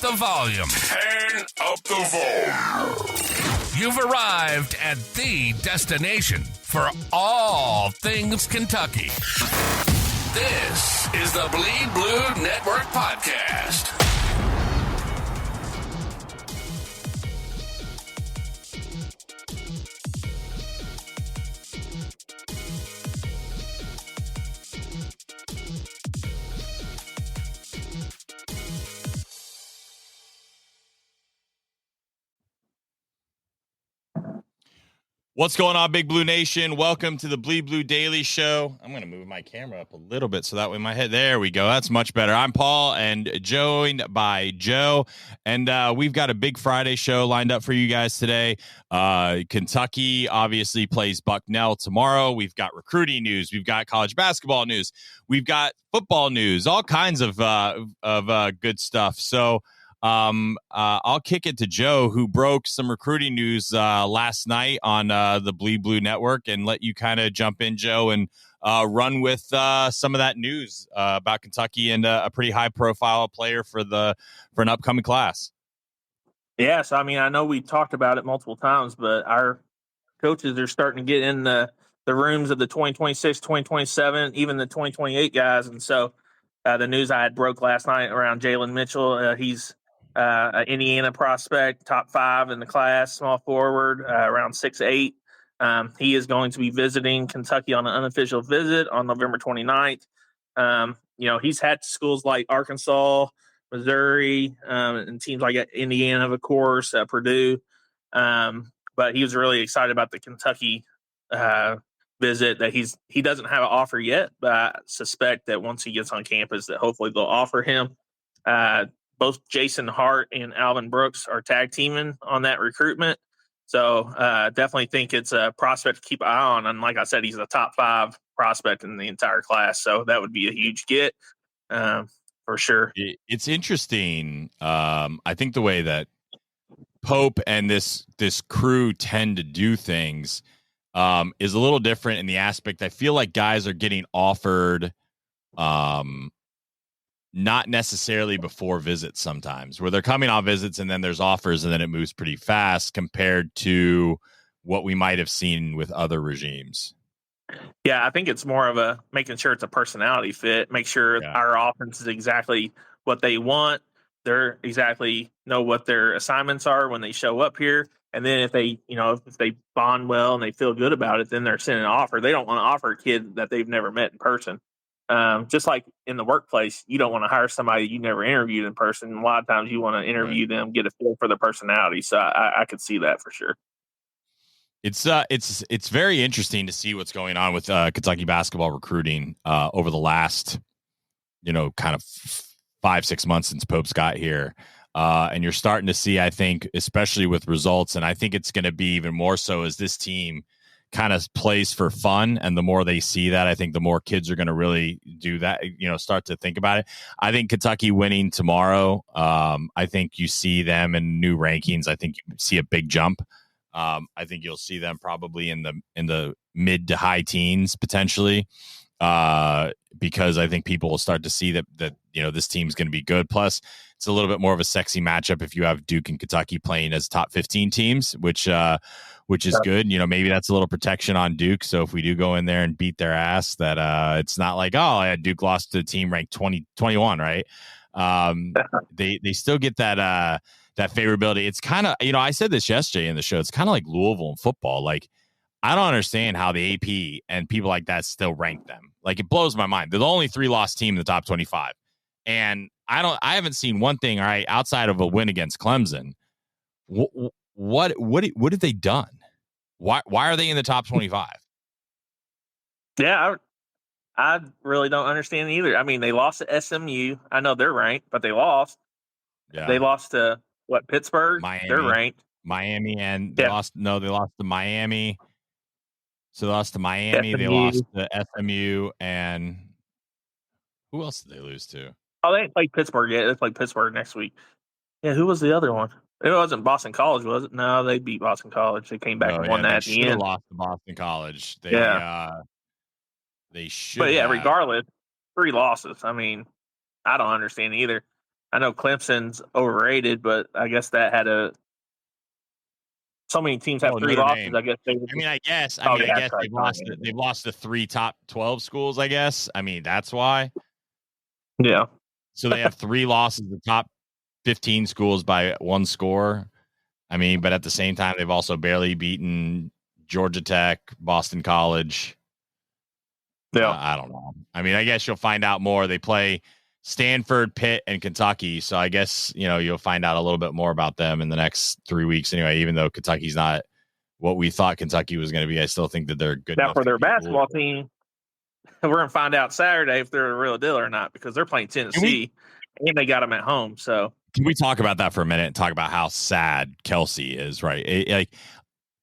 the volume. Turn up the volume. You've arrived at the destination for all things Kentucky. This is the Bleed Blue Network Podcast. What's going on, Big Blue Nation? Welcome to the Bleed Blue Daily Show. I'm going to move my camera up a little bit so that way my head, there we go. That's much better. I'm Paul and joined by Joe, and we've got a big Friday show lined up for you guys today. Kentucky obviously plays Bucknell tomorrow. We've got recruiting news. We've got college basketball news. We've got football news, all kinds of good stuff. So I'll kick it to Joe, who broke some recruiting news last night on the Bleed Blue Network, and let you kind of jump in, Joe, and run with some of that news about Kentucky and a pretty high profile player for an upcoming class. Yeah, so I mean, I know we talked about it multiple times, but our coaches are starting to get in the rooms of the 2026, 2027, even the 2028 guys. And so the news I had broke last night around Jalen Mitchell, he's an Indiana prospect, top 5 in the class, small forward, around 6'8". He is going to be visiting Kentucky on an unofficial visit on November 29th. He's had schools like Arkansas, Missouri, and teams like Indiana, of course, Purdue. But he was really excited about the Kentucky visit. That he doesn't have an offer yet, but I suspect that once he gets on campus, that hopefully they'll offer him. Both Jason Hart and Alvin Brooks are tag teaming on that recruitment. So definitely think it's a prospect to keep an eye on. And like I said, he's a top 5 prospect in the entire class. So that would be a huge get for sure. It's interesting. I think the way that Pope and this crew tend to do things is a little different in the aspect. I feel like guys are getting offered not necessarily before visits sometimes, where they're coming on visits and then there's offers and then it moves pretty fast compared to what we might have seen with other regimes. Yeah, I think it's more of a making sure it's a personality fit, make sure our offense is exactly what they want. They're exactly know what their assignments are when they show up here. And then if they, if they bond well and they feel good about it, then they're sending an offer. They don't want to offer a kid that they've never met in person. Just like in the workplace, you don't want to hire somebody you never interviewed in person. A lot of times you want to interview them, get a feel for their personality. So I could see that for sure. It's very interesting to see what's going on with Kentucky basketball recruiting over the last, kind of 5-6 months since Pope's got here. And you're starting to see, I think, especially with results, and I think it's going to be even more so as this team kind of plays for fun, and the more they see that, I think the more kids are going to really do that, start to think about it. I think Kentucky winning tomorrow, I think you see them in new rankings. I think you see a big jump. I think you'll see them probably in the mid to high teens potentially, because I think people will start to see that this team's going to be good. Plus, it's a little bit more of a sexy matchup if you have Duke and Kentucky playing as top 15 teams, which is good. Maybe that's a little protection on Duke. So if we do go in there and beat their ass, that it's not like, Duke lost to a team ranked 21, right? They still get that favorability. It's kind of, I said this yesterday in the show, it's kind of like Louisville in football. Like, I don't understand how the AP and people like that still rank them. Like, it blows my mind. They're the only 3-loss team in the top 25. And I haven't seen one thing, all right, outside of a win against Clemson. What have they done? Why are they in the top 25? Yeah, I really don't understand either. I mean, they lost to SMU. I know they're ranked, but they lost. Yeah. They lost to Pittsburgh? Miami. They're ranked. Miami, and they lost to Miami. So they lost to Miami. SMU. They lost to SMU, and who else did they lose to? Oh, they ain't played Pittsburgh yet. They played Pittsburgh next week. Yeah, who was the other one? It wasn't Boston College, was it? No, they beat Boston College. They came back and won that at the end. Lost to Boston College. They should. But yeah, regardless, 3 losses. I mean, I don't understand either. I know Clemson's overrated, but I guess that had so many teams have three Notre losses. Dame. I guess they would. I guess Sorry, they've lost to 3 top 12 schools, I guess. I mean, that's why. Yeah. So they have 3 losses to top 15 schools by 1 score. I mean, but at the same time, they've also barely beaten Georgia Tech, Boston College. Yeah. I don't know. I mean, I guess you'll find out more. They play Stanford, Pitt, and Kentucky. So I guess, you'll find out a little bit more about them in the next 3 weeks anyway, even though Kentucky's not what we thought Kentucky was going to be. I still think that they're good Now, enough for their to beat basketball Louisville. team, we're going to find out Saturday if they're a real deal or not, because they're playing Tennessee and they got them at home. So can we talk about that for a minute and talk about how sad Kelsey is, right?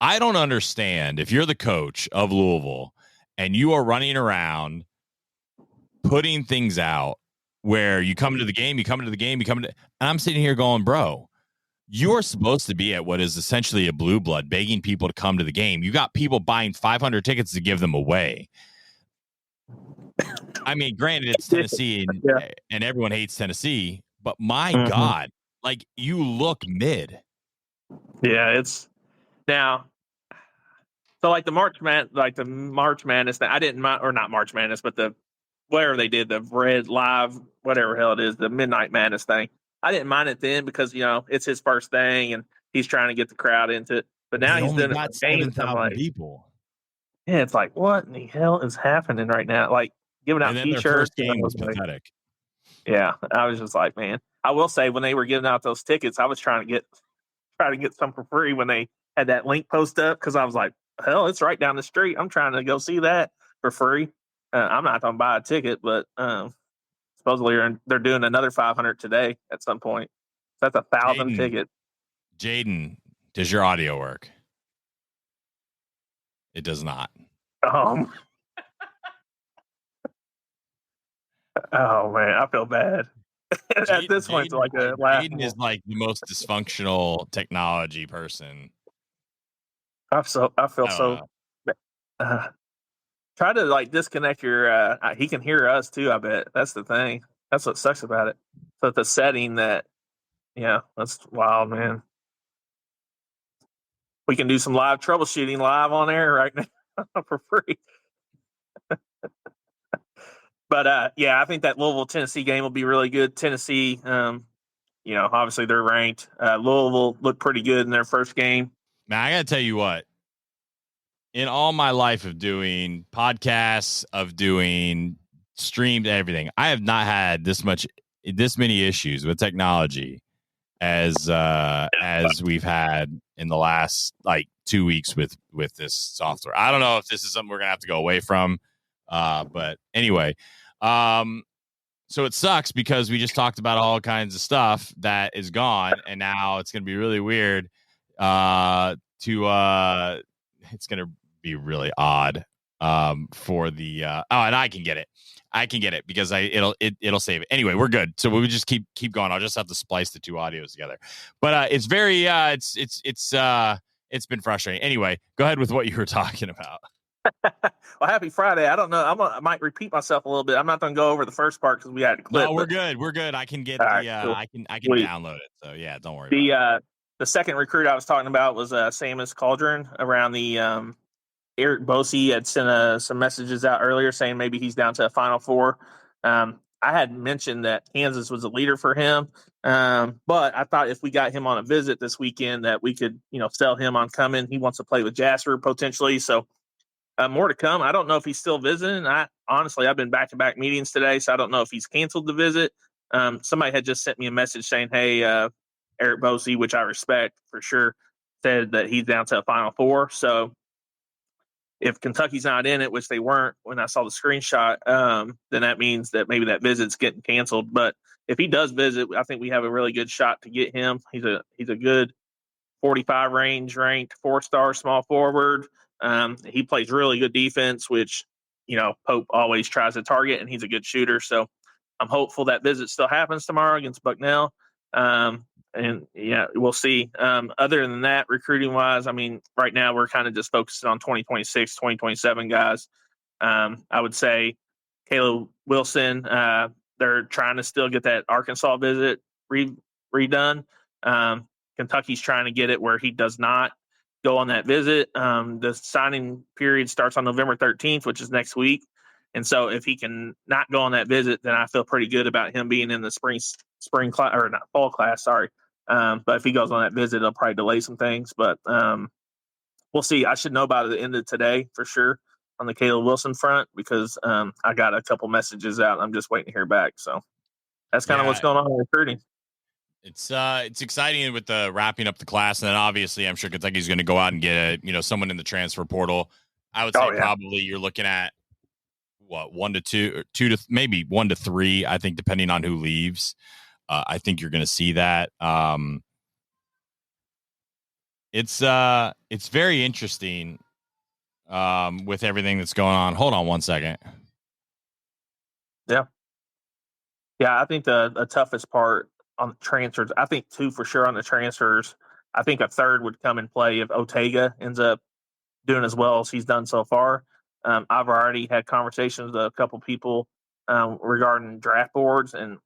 I don't understand if you're the coach of Louisville and you are running around putting things out where you come into the game, and I'm sitting here going, bro, you're supposed to be at what is essentially a blue blood, begging people to come to the game. You got people buying 500 tickets to give them away. I mean, granted, it's Tennessee and everyone hates Tennessee, but my God, like, you look mid. Yeah, it's now. So like the March Madness thing, I didn't mind, or not March Madness, but the whatever they did, the Red Live, whatever hell it is, the Midnight Madness thing. I didn't mind it then because it's his first thing and he's trying to get the crowd into it. But now he's doing it for games. I'm like, people. Yeah, it's like, what in the hell is happening right now? Like giving out And then T-shirts. their first game was pathetic. Yeah, I was just like, man. I will say when they were giving out those tickets, I was trying to get some for free when they had that link post up, because I was like, hell, it's right down the street. I'm trying to go see that for free. I'm not going to buy a ticket, but supposedly they're doing another 500 today at some point. So that's 1,000 tickets. Jaden, does your audio work? It does not. Oh man, I feel bad. At this point, it's like Jaden is like the most dysfunctional technology person. I feel so. Try to like disconnect your. He can hear us too. I bet that's the thing. That's what sucks about it. So it's a setting that, that's wild, man. We can do some live troubleshooting live on air right now for free. But I think that Louisville Tennessee game will be really good. Tennessee, obviously they're ranked. Louisville looked pretty good in their first game. Now I got to tell you what. In all my life of doing podcasts, of doing streamed everything, I have not had this many issues with technology as we've had in the last like 2 weeks with this software. I don't know if this is something we're gonna have to go away from, but anyway, so it sucks because we just talked about all kinds of stuff that is gone, and now it's gonna be really weird. It's gonna be really odd for the and I can get it because it'll save it anyway. We're good, so we just keep going. I'll just have to splice the 2 audios together, but it's very it's been frustrating. Anyway, go ahead with what you were talking about. Well, happy Friday. I don't know, I might repeat myself a little bit. I'm not gonna go over the first part because we had to clip. No, we're good. I can get cool. I can download it, so yeah, don't worry about it. The second recruit I was talking about was Samus Cauldron. Around the Eric Bosey had sent some messages out earlier saying maybe he's down to a Final Four. I had mentioned that Kansas was a leader for him, but I thought if we got him on a visit this weekend that we could, sell him on coming. He wants to play with Jasper potentially, so more to come. I don't know if he's still visiting. I've been back-to-back meetings today, so I don't know if he's canceled the visit. Somebody had just sent me a message saying, hey, Eric Bosey, which I respect for sure, said that he's down to a Final Four. So if Kentucky's not in it, which they weren't when I saw the screenshot, then that means that maybe that visit's getting canceled. But if he does visit, I think we have a really good shot to get him. He's a good 45 range ranked 4-star small forward. He plays really good defense, which, Pope always tries to target, and he's a good shooter. So I'm hopeful that visit still happens tomorrow against Bucknell. And we'll see. Other than that, recruiting wise, right now we're kind of just focusing on 2026, 2027 guys. I would say Caleb Wilson, they're trying to still get that Arkansas visit. redone. Kentucky's trying to get it where he does not go on that visit. The signing period starts on November 13th, which is next week. And so if he can not go on that visit, then I feel pretty good about him being in the spring class, or not fall class, sorry. But if he goes on that visit, it'll probably delay some things. But we'll see. I should know by the end of today for sure on the Caleb Wilson front, because I got a couple messages out. I'm just waiting to hear back. So that's kind of what's going on in recruiting. It's exciting with the wrapping up the class, and then obviously I'm sure Kentucky's going to go out and get someone in the transfer portal. I would say probably you're looking at what, 1 to 2 or 2 to maybe 1 to 3. I think depending on who leaves, I think you're going to see that. It's very interesting with everything that's going on. Hold on one second. Yeah, I think the toughest part on the transfers, I think 2 for sure on the transfers. I think a third would come in play if Otega ends up doing as well as he's done so far. I've already had conversations with a couple people regarding draft boards, and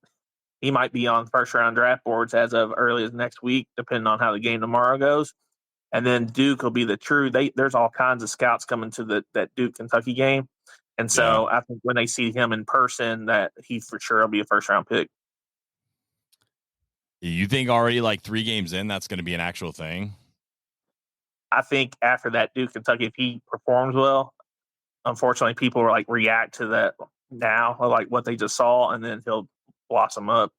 he might be on first round draft boards as of early as next week, depending on how the game tomorrow goes. And then Duke will be the true. There's all kinds of scouts coming to that Duke Kentucky game, and so I think when they see him in person, that he for sure will be a first round pick. You think already like 3 games in, that's going to be an actual thing? I think after that Duke Kentucky, if he performs well, unfortunately, people are like react to that now, or like what they just saw, and then he'll blossom up.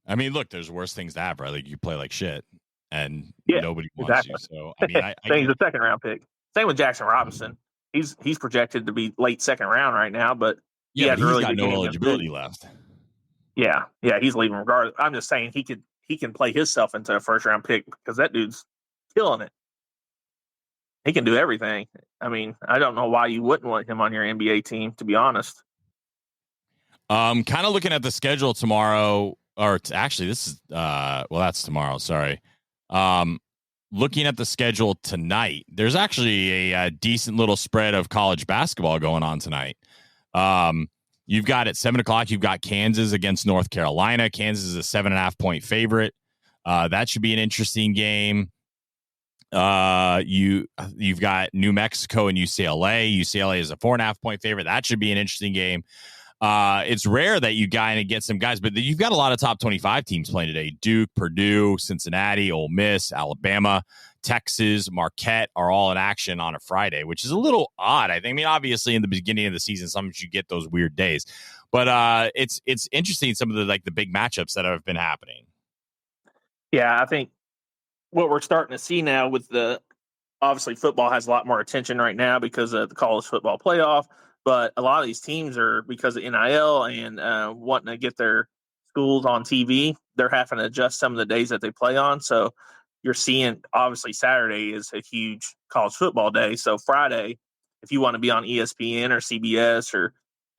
I mean, look, there's worse things to have, right? Like you play like shit, and nobody wants you. So I mean, I think he's a second round pick. Same with Jackson Robinson. He's projected to be late second round right now, but he's got no eligibility left. Yeah, he's leaving regardless. I'm just saying he can play himself into a first round pick because that dude's killing it. He can do everything. I mean, I don't know why you wouldn't want him on your NBA team, to be honest. Kind of looking at the schedule tomorrow, or actually this is that's tomorrow. Sorry. Looking at the schedule tonight, there's actually a decent little spread of college basketball going on tonight. You've got at 7:00, you've got Kansas against North Carolina. Kansas is a 7.5 point favorite. That should be an interesting game. You've got New Mexico and UCLA. UCLA is a 4.5 point favorite. That should be an interesting game. It's rare that you get some guys, but you've got a lot of top 25 teams playing today. Duke, Purdue, Cincinnati, Ole Miss, Alabama, Texas, Marquette are all in action on a Friday, which is a little odd. I mean, obviously in the beginning of the season, sometimes you get those weird days, but it's interesting, some of the big matchups that have been happening. Yeah, I think what we're starting to see now with obviously football has a lot more attention right now because of the college football playoff, but a lot of these teams are, because of NIL and wanting to get their schools on TV, they're having to adjust some of the days that they play on. So you're seeing, obviously Saturday is a huge college football day. So Friday, if you want to be on ESPN or CBS or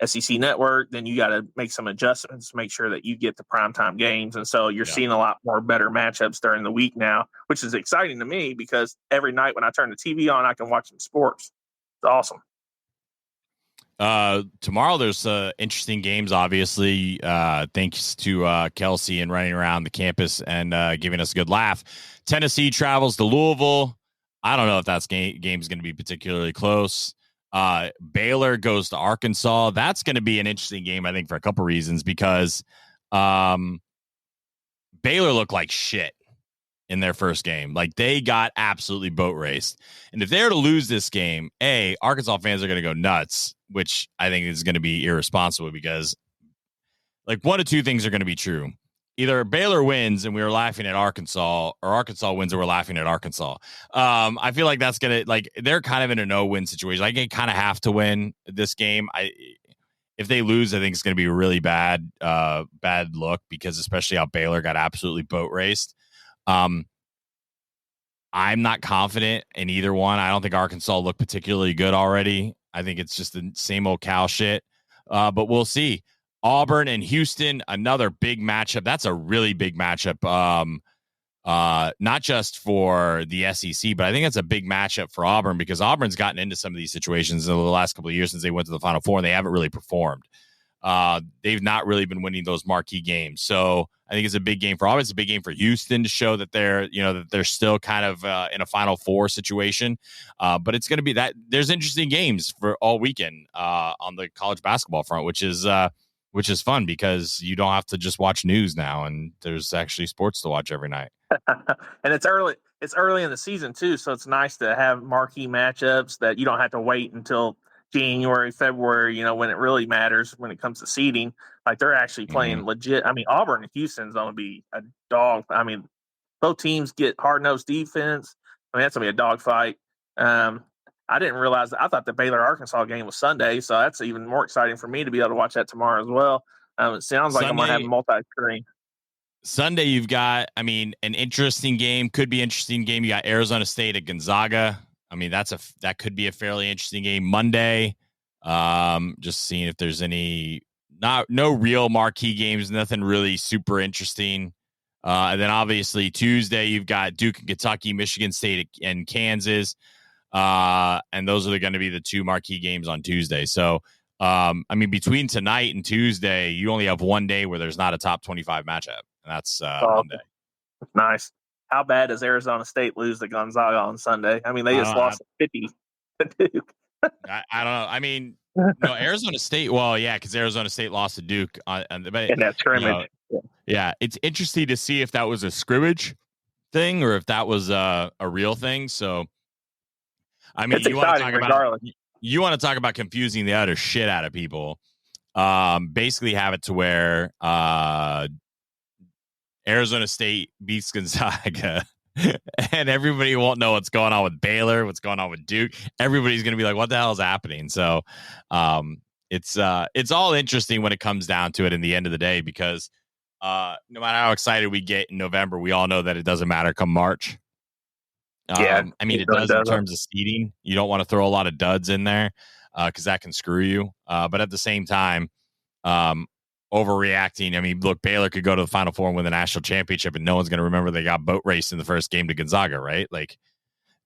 SEC Network, then you got to make some adjustments to make sure that you get the primetime games. And so you're seeing a lot more better matchups during the week now, which is exciting to me because every night when I turn the TV on, I can watch some sports. It's awesome. Tomorrow there's interesting games, obviously, thanks to Kelsey and running around the campus and giving us a good laugh. Tennessee travels to Louisville. I don't know if that game's going to be particularly close. Baylor goes to Arkansas. That's going to be an interesting game, I think, for a couple reasons, because Baylor looked like shit in their first game. Like, they got absolutely boat raced. And if they're to lose this game, Arkansas fans are going to go nuts, which I think is going to be irresponsible, because like one of two things are going to be true. Either Baylor wins and we were laughing at Arkansas, or Arkansas wins and we're laughing at Arkansas. I feel like that's going to, they're kind of in a no-win situation. Like, they kind of have to win this game. If they lose, I think it's going to be a really bad look, because especially how Baylor got absolutely boat raced. I'm not confident in either one. I don't think Arkansas looked particularly good already. I think it's just the same old Cal shit. But we'll see. Auburn and Houston, another big matchup. That's a really big matchup. Not just for the SEC, but I think that's a big matchup for Auburn, because Auburn's gotten into some of these situations in the last couple of years since they went to the Final Four, and they haven't really performed. they've not really been winning those marquee games. So I think it's a big game for Auburn. It's a big game for Houston to show that they're still kind of in a Final Four situation. But it's going to be that there's interesting games for all weekend on the college basketball front, which is fun because you don't have to just watch news now, and there's actually sports to watch every night. And it's early. It's early in the season too, so it's nice to have marquee matchups that you don't have to wait until January, February. When it really matters when it comes to seeding. Like they're actually playing legit. I mean, Auburn and Houston's going to be a dog. I mean, both teams get hard nosed defense. I mean, that's going to be a dogfight. I didn't realize. I thought the Baylor Arkansas game was Sunday, so that's even more exciting for me to be able to watch that tomorrow as well. It sounds like I'm going to have multi-screen. Sunday, you've got, an interesting game. Could be interesting game. You got Arizona State at Gonzaga. I mean, that could be a fairly interesting game. Monday, just seeing if there's no real marquee games, nothing really super interesting. And then obviously Tuesday, you've got Duke and Kentucky, Michigan State and Kansas. And those are going to be the two marquee games on Tuesday. So, between tonight and Tuesday, you only have one day where there's not a top 25 matchup. And that's Monday. Nice. How bad does Arizona State lose to Gonzaga on Sunday? I mean, they just lost 50 to Duke. I don't know. No, Arizona State. Well, yeah, because Arizona State lost to Duke in that scrimmage. Yeah, it's interesting to see if that was a scrimmage thing or if that was a real thing. So, it's you want to talk about confusing the utter shit out of people. Basically, have it to where Arizona State beats Gonzaga. And everybody won't know what's going on with Baylor, what's going on with Duke. Everybody's going to be like, what the hell is happening? So it's all interesting when it comes down to it in the end of the day, because no matter how excited we get in November, we all know that it doesn't matter come March. It does in terms of seeding. You don't want to throw a lot of duds in there because that can screw you. But at the same time, overreacting. Look, Baylor could go to the Final Four and win the national championship, and no one's going to remember they got boat raced in the first game to Gonzaga, right? Like,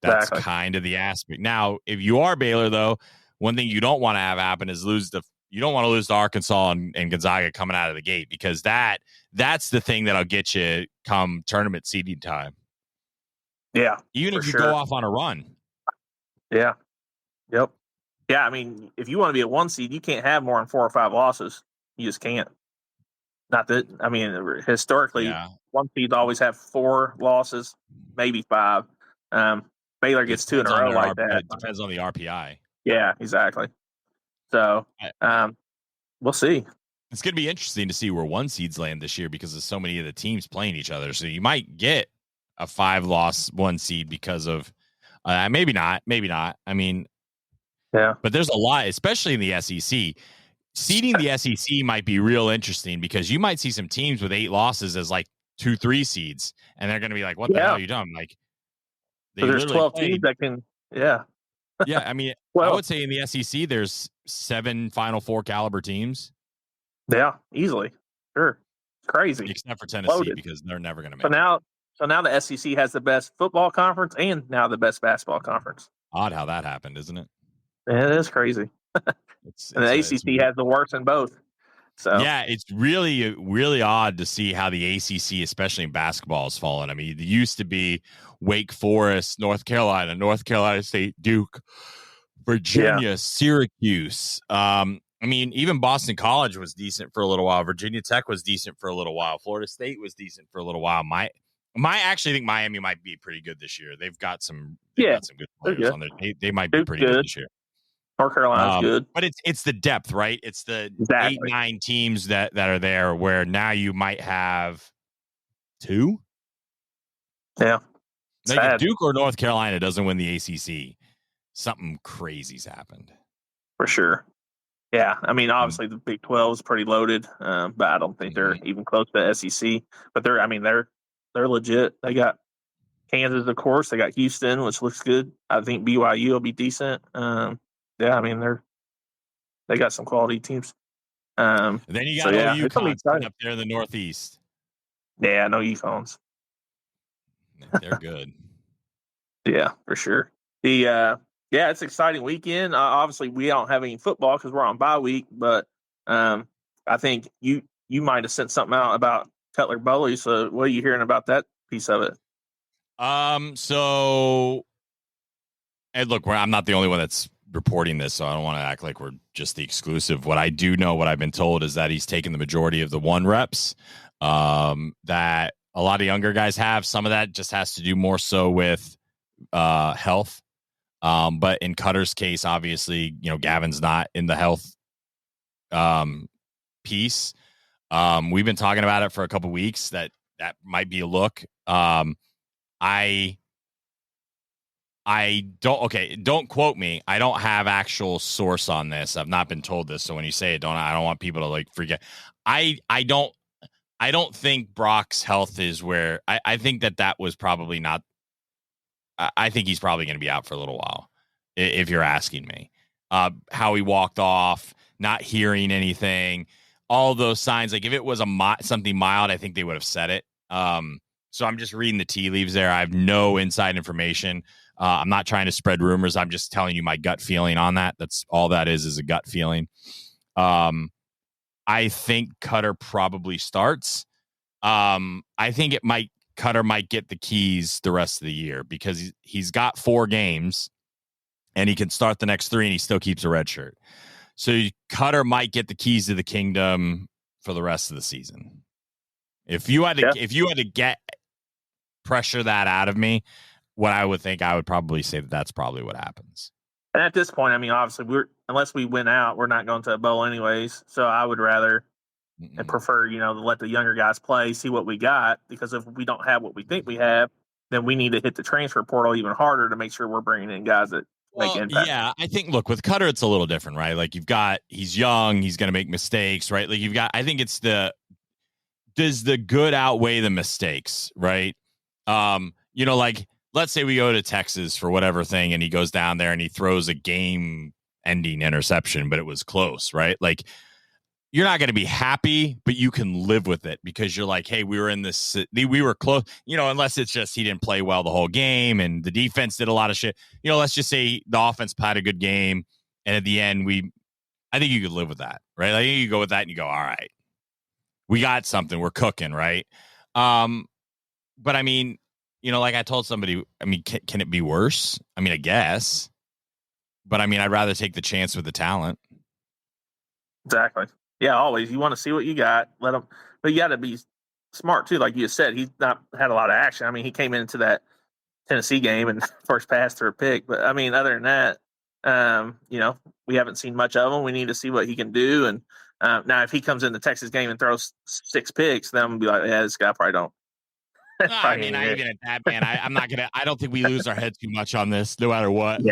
that's kind of the aspect. Now, if you are Baylor, though, one thing you don't want to have happen is you don't want to lose to Arkansas and Gonzaga coming out of the gate, because that's the thing that'll get you come tournament seeding time. Yeah. Even if you go off on a run. Yeah. Yep. Yeah. If you want to be a 1 seed, you can't have more than 4 or 5 losses. You just can't. Not that, historically, 1 seeds always have 4 losses, maybe 5. Baylor gets 2 in a row like that. It depends on the RPI. Yeah, exactly. So, we'll see. It's going to be interesting to see where 1 seeds land this year because of so many of the teams playing each other. So you might get a 5-loss 1 seed because of maybe not. Yeah. But there's a lot, especially in the SEC. Seeding the SEC might be real interesting because you might see some teams with 8 losses as like 2-3 seeds, and they're going to be like, "What the hell are you doing?" Like, there's 12 teams that can, yeah. I would say in the SEC there's 7 Final Four caliber teams. Yeah, easily, sure, crazy. Except for Tennessee because they're never going to make it. So now the SEC has the best football conference and now the best basketball conference. Odd how that happened, isn't it? It is crazy. And the ACC has the worst in both. So yeah, it's really, really odd to see how the ACC, especially in basketball, has fallen. It used to be Wake Forest, North Carolina State, Duke, Virginia, Syracuse. Even Boston College was decent for a little while. Virginia Tech was decent for a little while. Florida State was decent for a little while. I actually think Miami might be pretty good this year. They've got some good players on there. They might be pretty good this year. North Carolina's good. But it's the depth, right? It's the 8-9 teams that are there where now you might have 2. Yeah. Like if Duke or North Carolina doesn't win the ACC, something crazy's happened. For sure. Yeah. Obviously the Big 12 is pretty loaded, but I don't think they're even close to SEC. But they're legit. They got Kansas, of course. They got Houston, which looks good. I think BYU will be decent. They got some quality teams. Then you got UConn up there in the Northeast. Yeah, no UConns. They're good. Yeah, for sure. It's an exciting weekend. Obviously, we don't have any football because we're on bye week, but I think you might have sent something out about Cutler Bowley. So what are you hearing about that piece of it? So, and look, I'm not the only one that's reporting this, so I don't want to act like we're just the exclusive. What I do know, what I've been told, is that he's taken the majority of the 1 reps that a lot of younger guys have. Some of that just has to do more so with health. But in Cutter's case, obviously, Gavin's not in the health piece. We've been talking about it for a couple weeks that might be a look. Don't quote me. I don't have actual source on this. I've not been told this. So when you say it, I don't want people to like forget. I don't think Brock's health is where I think that was probably not. I think he's probably going to be out for a little while, if you're asking me. How he walked off, not hearing anything, all those signs. Like if it was something mild, I think they would have said it. So I'm just reading the tea leaves there. I have no inside information. I'm not trying to spread rumors. I'm just telling you my gut feeling on that. That's all that is a gut feeling. I think Cutter probably starts. I think Cutter might get the keys the rest of the year because he's got 4 games and he can start the next 3 and he still keeps a red shirt. So Cutter might get the keys to the kingdom for the rest of the season. If you had to get pressure that out of me, what I would think, I would probably say that's probably what happens. And at this point, I mean, obviously, unless we win out, we're not going to a bowl anyways. So I would rather and prefer, to let the younger guys play, see what we got. Because if we don't have what we think we have, then we need to hit the transfer portal even harder to make sure we're bringing in guys that make impact. Yeah, I think, look, with Cutter, it's a little different, right? Like he's young, he's going to make mistakes, right? Like I think it's does the good outweigh the mistakes, right? Like let's say we go to Texas for whatever thing and he goes down there and he throws a game-ending interception, but it was close, right? Like you're not going to be happy, but you can live with it because you're like, hey, we were close, unless it's just he didn't play well the whole game and the defense did a lot of shit. Let's just say the offense had a good game. And at the end, I think you could live with that, right? Like you go with that and you go, all right, we got something, we're cooking, right? But I mean, like I told somebody, I mean, can it be worse? I mean, I guess. But I mean, I'd rather take the chance with the talent. Exactly. Yeah, always. You want to see what you got. Let them, but you got to be smart too. Like you said, he's not had a lot of action. I mean, he came into that Tennessee game and first pass through a pick. But I mean, other than that, we haven't seen much of him. We need to see what he can do. And now, if he comes in the Texas game and throws 6 picks, then we'll be like, yeah, this guy probably don't. I mean, even at that, man, I don't think we lose our head too much on this, no matter what.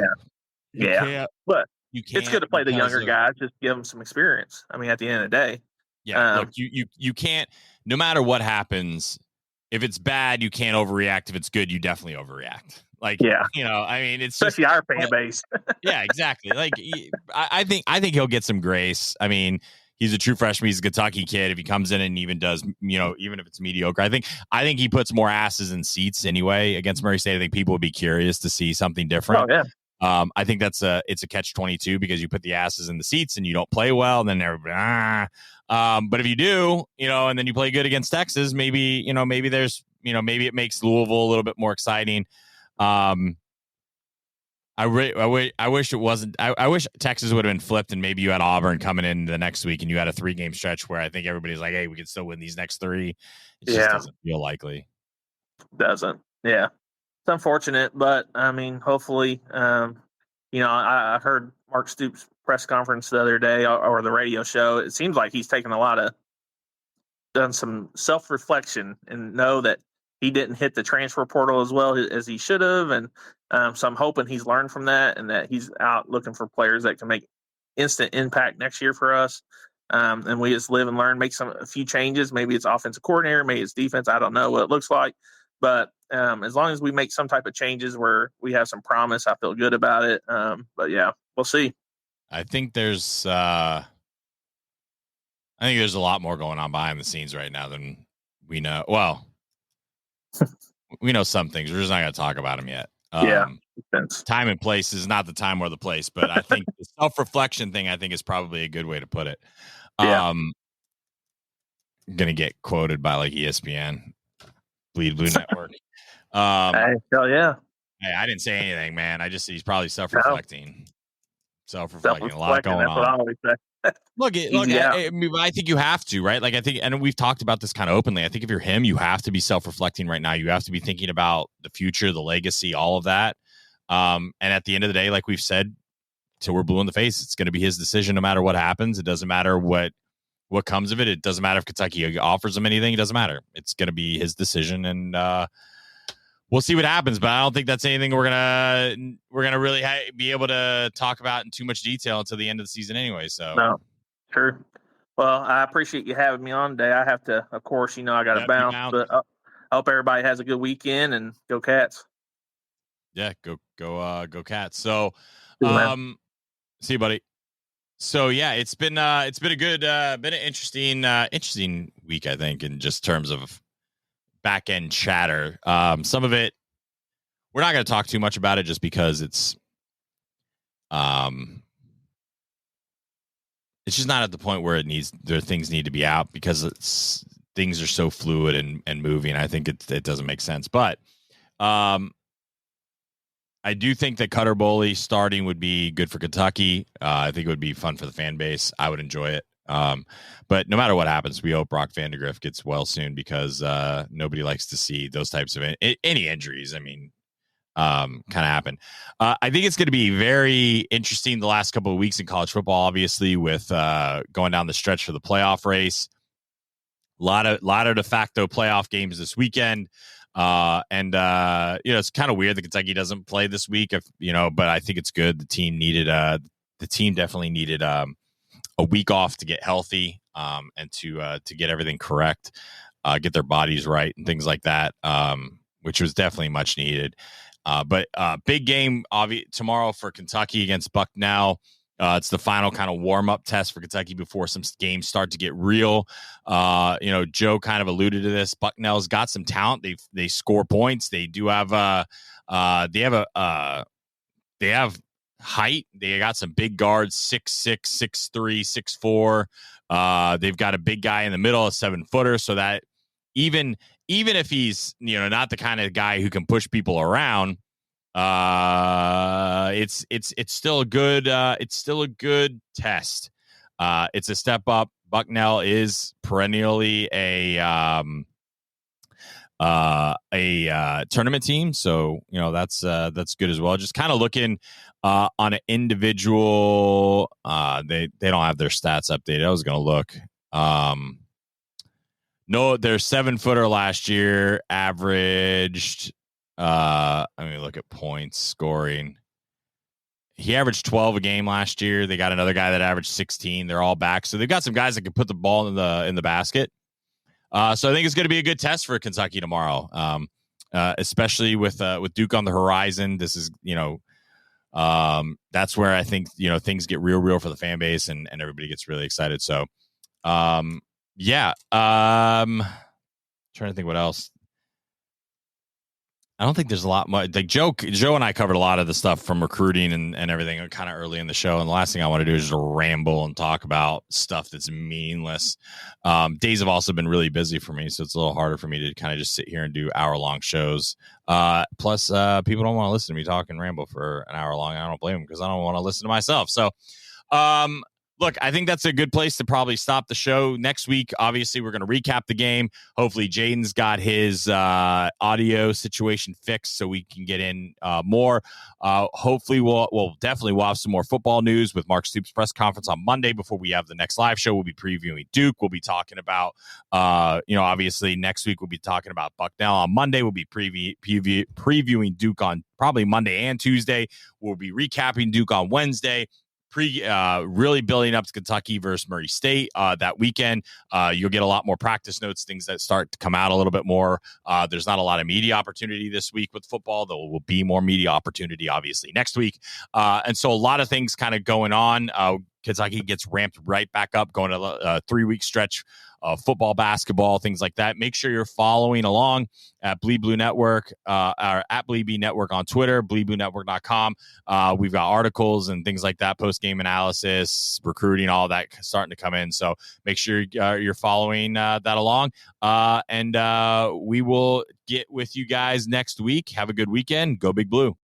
Yeah. But it's good to play the younger guys, just give them some experience. I mean, at the end of the day. Yeah, look, you can't, no matter what happens, if it's bad, you can't overreact. If it's good, you definitely overreact. Like, I mean, it's especially our fan base. Yeah, exactly. Like, I think he'll get some grace. I mean, he's a true freshman. He's a Kentucky kid. If he comes in and even does, even if it's mediocre, I think he puts more asses in seats anyway against Murray State. I think people would be curious to see something different. Oh, yeah. I think it's a catch-22 because you put the asses in the seats and you don't play well, and then everybody, but if you do, and then you play good against Texas, maybe there's, maybe it makes Louisville a little bit more exciting. I wish it wasn't. I wish Texas would have been flipped and maybe you had Auburn coming in the next week and you had a 3-game stretch where I think everybody's like, hey, we could still win these next 3. It just doesn't feel likely. Doesn't. Yeah. It's unfortunate, but I mean, hopefully, I heard Mark Stoops' press conference the other day or the radio show. It seems like he's done some self-reflection and know that he didn't hit the transfer portal as well as he should have. And so I'm hoping he's learned from that and that he's out looking for players that can make instant impact next year for us. And we just live and learn, make a few changes. Maybe it's offensive coordinator, maybe it's defense. I don't know what it looks like. But as long as we make some type of changes where we have some promise, I feel good about it. But yeah, we'll see. I think there's a lot more going on behind the scenes right now than we know. Well, we know some things. We're just not going to talk about them yet. Time and place is not the time or the place, but I think the self-reflection thing, I think, is probably a good way to put it. gonna get quoted by like ESPN, Bleed Blue Network. Hell yeah. Hey, I didn't say anything, man. I just he's probably Self-reflecting, a lot going that's what I on. always say. Look, Easy out. I mean, I think you have to, right? Like, I think, and we've talked about this kind of openly. I think if you're him, you have to be self-reflecting right now. You have to be thinking about the future, the legacy, all of that. And at the end of the day, like we've said, till we're blue in the face, it's going to be his decision no matter what happens. It doesn't matter what comes of it. It doesn't matter if Kentucky offers him anything. It doesn't matter. It's going to be his decision, and we'll see what happens. But I don't think that's anything we're gonna really be able to talk about in too much detail until the end of the season, anyway. So No, sure. Well, I appreciate you having me on today. I have to, of course, I got to bounce, but I hope everybody has a good weekend and go Cats. Yeah, go Cats. So, see you, buddy. So yeah, it's been a good, been an interesting week, I think, in just terms of back end chatter. Some of it we're not going to talk too much about it just because it's just not at the point where things need to be out, because things are so fluid and moving. I think it doesn't make sense, but I do think that Cutter Boley starting would be good for Kentucky. I think it would be fun for the fan base. I would enjoy it. But no matter what happens, we hope Brock Vandegrift gets well soon, because nobody likes to see those types of any injuries. I mean, kind of happen. I think it's going to be very interesting the last couple of weeks in college football, obviously, with going down the stretch for the playoff race. A lot of de facto playoff games this weekend. It's kind of weird that Kentucky doesn't play this week, but I think it's good. The team definitely needed a week off to get healthy, and to get everything correct, get their bodies right and things like that, which was definitely much needed. But big game tomorrow for Kentucky against Bucknell. It's the final kind of warm-up test for Kentucky before some games start to get real. Joe kind of alluded to this. Bucknell's got some talent. They score points. They do have they have height. They got some big guards, 6'6", 6'3", 6'4". They've got a big guy in the middle, a 7-footer, so that even if he's not the kind of guy who can push people around, it's still a good test. It's a step up. Bucknell is perennially a tournament team, so that's good as well. Just kind of looking on an individual. They don't have their stats updated. I was gonna look. No, their 7-footer last year averaged. I mean, look at points scoring. He averaged 12 a game last year. They got another guy that averaged 16. They're all back, so they've got some guys that can put the ball in the basket. So I think it's going to be a good test for Kentucky tomorrow, especially with Duke on the horizon. This is that's where I think things get real for the fan base, and everybody gets really excited. So yeah. Trying to think what else. I don't think there's a lot more. Like Joe and I covered a lot of the stuff from recruiting and everything kind of early in the show. And the last thing I want to do is just ramble and talk about stuff that's meaningless. Days have also been really busy for me, so it's a little harder for me to kind of just sit here and do hour-long shows. Plus, people don't want to listen to me talk and ramble for an hour long. I don't blame them, because I don't want to listen to myself. So, look, I think that's a good place to probably stop the show. Next week, obviously, we're going to recap the game. Hopefully, Jaden's got his audio situation fixed so we can get in more. Hopefully, we'll have some more football news with Mark Stoops' press conference on Monday before we have the next live show. We'll be previewing Duke. We'll be talking about, obviously, next week we'll be talking about Bucknell. On Monday, we'll be previewing Duke on probably Monday and Tuesday. We'll be recapping Duke on Wednesday. Really building up to Kentucky versus Murray State that weekend. You'll get a lot more practice notes, things that start to come out a little bit more. There's not a lot of media opportunity this week with football. There will be more media opportunity, obviously, next week. And so a lot of things kind of going on. Kentucky gets ramped right back up, going to a 3-week stretch of football, basketball, things like that. Make sure you're following along at Bleed Blue Network, or at Bleed B Network on Twitter, bleedbluenetwork.com. We've got articles and things like that, post-game analysis, recruiting, all that starting to come in. So make sure you're following that along. And we will get with you guys next week. Have a good weekend. Go Big Blue.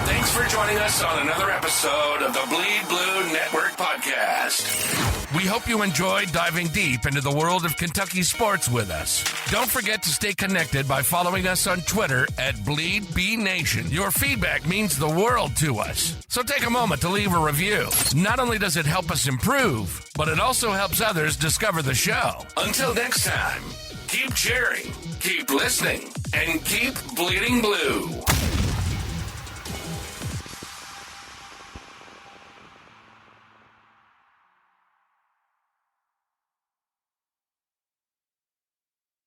Thanks for joining us on another episode of the Bleed Blue Network podcast. We hope you enjoyed diving deep into the world of Kentucky sports with us. Don't forget to stay connected by following us on Twitter at Bleed B Nation. Your feedback means the world to us. So take a moment to leave a review. Not only does it help us improve, but it also helps others discover the show. Until next time, keep cheering, keep listening, and keep bleeding blue.